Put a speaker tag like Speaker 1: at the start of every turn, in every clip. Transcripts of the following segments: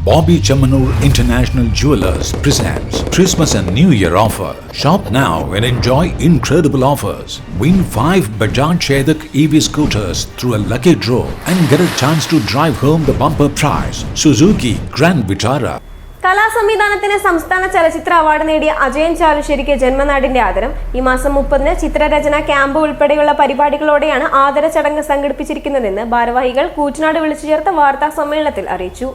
Speaker 1: Bobby Chamanur International Jewelers presents Christmas and New Year offer. Shop now and enjoy incredible offers. Win 5 Bajaj Chetak EV scooters through a lucky draw and get a chance to drive home the bumper prize Suzuki Grand Vitara.
Speaker 2: കലാസംവിധാനത്തിന് സംസ്ഥാന ചലച്ചിത്ര award നേടിയ അജയൻ ചാലുശ്ശേരിക്ക് ജന്മനാടിന്റെ ആദരം. ഈ മാസം 30-ന് ചിത്രരചന camp ഉൾപ്പെടെയുള്ള പരിപാടികളോടെയാണ് ആദര ചടങ്ങ് സംഘടിപ്പിച്ചിരിക്കുന്നതെന്ന് ഭാരവാഹികൾ കൂറ്റനാട് വിളിച്ചു ചേർത്ത വാർത്താ സമ്മേളനത്തിൽ അറിയിച്ചു.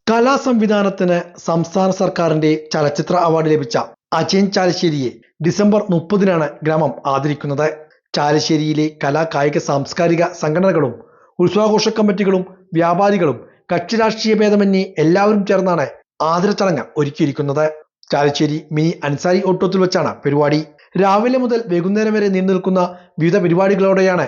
Speaker 3: കലാസംവിധാനത്തിന് സംസ്ഥാന സർക്കാരിന്റെ ചലച്ചിത്ര അവാർഡ് ലഭിച്ച അജയൻ ചാലുശ്ശേരിയെ ഡിസംബർ 30-നാണ് ഗ്രാമം ആദരിക്കുന്നത്. ചാലുശ്ശേരിയിലെ കലാ കായിക സാംസ്കാരിക സംഘടനകളും ഉത്സവാഘോഷ കമ്മിറ്റികളും വ്യാപാരികളും കക്ഷി രാഷ്ട്രീയ ഭേദമന്യേ എല്ലാവരും ചേർന്നാണ് ആദര ചടങ്ങ് ഒരുക്കിയിരിക്കുന്നത്. ചാലുശ്ശേരി മിനി അൻസാരി ഓട്ടോത്തിൽ വെച്ചാണ് പരിപാടി. രാവിലെ മുതൽ വൈകുന്നേരം വരെ നീണ്ടു നിൽക്കുന്ന വിവിധ പരിപാടികളോടെയാണ്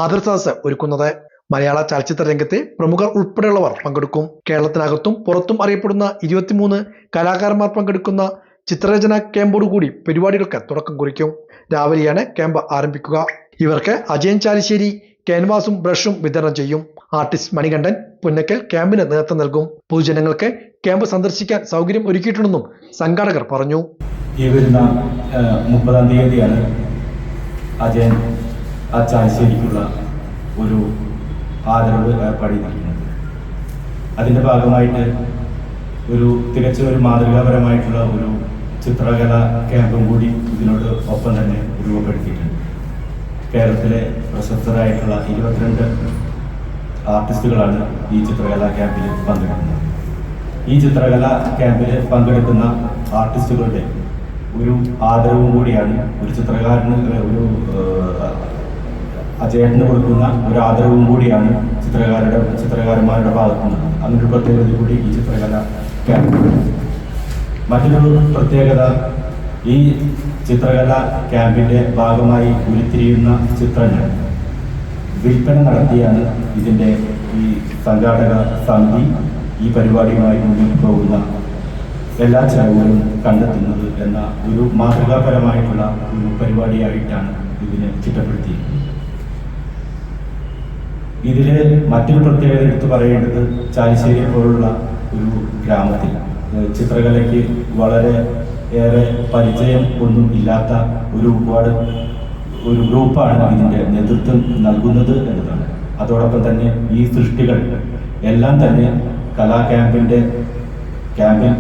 Speaker 3: ആദര സദസ്സ് ഒരുക്കുന്നത്. മലയാള ചലച്ചിത്ര രംഗത്തെ പ്രമുഖർ ഉൾപ്പെടെയുള്ളവർ പങ്കെടുക്കും. കേരളത്തിനകത്തും പുറത്തും അറിയപ്പെടുന്ന 23 കലാകാരന്മാർ പങ്കെടുക്കുന്ന ചിത്രരചന ക്യാമ്പോടുകൂടി പരിപാടികൾക്ക് തുടക്കം കുറിക്കും. രാവിലെയാണ് ക്യാമ്പ് ആരംഭിക്കുക. ഇവർക്ക് അജയൻ ചാലുശ്ശേരി ക്യാൻവാസും ബ്രഷും വിതരണം ചെയ്യും. ആർട്ടിസ്റ്റ് മണികണ്ഠൻ പുന്നക്കൽ ക്യാമ്പിന് നേതൃത്വം നൽകും. പൊതുജനങ്ങൾക്ക് ക്യാമ്പ് സന്ദർശിക്കാൻ സൗകര്യം ഒരുക്കിയിട്ടുണ്ടെന്നും സംഘാടകർ പറഞ്ഞു.
Speaker 4: ഈ വരുന്ന 30-ാം തീയതിയാണ് അജയൻ ചാലുശ്ശേരിക്കുള്ള ഒരു ആദരവ് ഏർപ്പാടിയിരിക്കുന്നത്. അതിൻ്റെ ഭാഗമായിട്ട് തികച്ചും ഒരു മാതൃകാപരമായിട്ടുള്ള ഒരു ചിത്രകല ക്യാമ്പും കൂടി ഇതിനോട് ഒപ്പം തന്നെ രൂപപ്പെടുത്തിയിട്ടുണ്ട്. കേരളത്തിലെ പ്രശസ്തരായിട്ടുള്ള 22 ആർട്ടിസ്റ്റുകളാണ് ഈ ചിത്രകലാ ക്യാമ്പിൽ പങ്കെടുക്കുന്നത്. ഈ ചിത്രകലാ ക്യാമ്പിൽ പങ്കെടുക്കുന്ന ആർട്ടിസ്റ്റുകളുടെ ഒരു ആദരവും കൂടിയാണ് ഒരു ചിത്രകാരന് അജയന് കൊടുക്കുന്ന ഒരു ആദരവും കൂടിയാണ് ചിത്രകാരന്മാരുടെ ഭാഗത്തുനിന്ന്. അങ്ങനൊരു പ്രത്യേകത കൂടി ഈ ചിത്രകലാ ക്യാമ്പിൽ. മറ്റൊരു പ്രത്യേകത, ഈ ചിത്രകലാ ക്യാമ്പിന്റെ ഭാഗമായി ഉരുത്തിരിയുന്ന ചിത്രങ്ങൾ വിൽപ്പന നടത്തിയാണ് ഇതിന്റെ ഈ സംഘാടക സമിതി ഈ പരിപാടിയുമായി മുന്നോട്ട് പോകുന്ന എല്ലാ ചെലവുകളും കണ്ടെത്തുന്നത് എന്ന ഒരു മാതൃകാപരമായിട്ടുള്ള ഒരു പരിപാടിയായിട്ടാണ് ഇതിനെ ചിട്ടപ്പെടുത്തിയിരിക്കുന്നത്. ഇതില് മറ്റൊരു പ്രത്യേകത എടുത്തു പറയേണ്ടത്, ചാലുശ്ശേരി പോലുള്ള ഒരു ഗ്രാമത്തിൽ ചിത്രകലയ്ക്ക് വളരെ ഏറെ പരിചയം ഒന്നും ഇല്ലാത്ത ഒരു ഗ്രൂപ്പാണ് ഇതിൻ്റെ നേതൃത്വം നൽകുന്നത് എന്നതാണ്. അതോടൊപ്പം തന്നെ ഈ സൃഷ്ടികൾ എല്ലാം തന്നെ ക്യാമ്പിൽ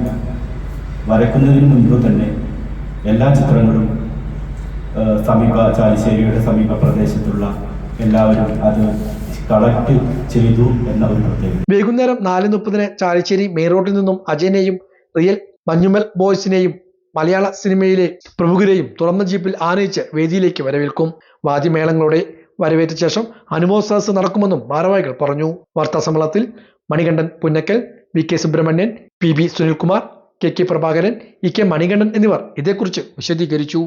Speaker 4: വരയ്ക്കുന്നതിന് മുൻപ് തന്നെ എല്ലാ ചിത്രങ്ങളും ചാലുശ്ശേരിയുടെ സമീപ പ്രദേശത്തുള്ള എല്ലാവരും അത് കളക്ട് ചെയ്തു എന്ന ഒരു പ്രത്യേകത.
Speaker 3: വൈകുന്നേരം 4:30-ന് ചാലുശ്ശേരി മെയിൻ റോഡിൽ നിന്നും അജയനെയും റിയൽ മഞ്ഞുമൽ ബോയ്സിനെയും മലയാള സിനിമയിലെ പ്രമുഖരെയും തുറന്ന ജീപ്പിൽ ആനയിച്ച് വേദിയിലേക്ക് വരവേൽക്കും. വാദ്യമേളങ്ങളോടെ വരവേറ്റ ശേഷം അനുമോദ സദസ്സ് നടക്കുമെന്നും ഭാരവാഹികൾ പറഞ്ഞു. വാർത്താസമ്മേളനത്തിൽ Manikandan Punnakkal, VK Subramanian, PB Sunilkumar, KK Prabhakaran, EK Manikandan എന്നിവർ ഇതേക്കുറിച്ച് വിശദീകരിച്ചു.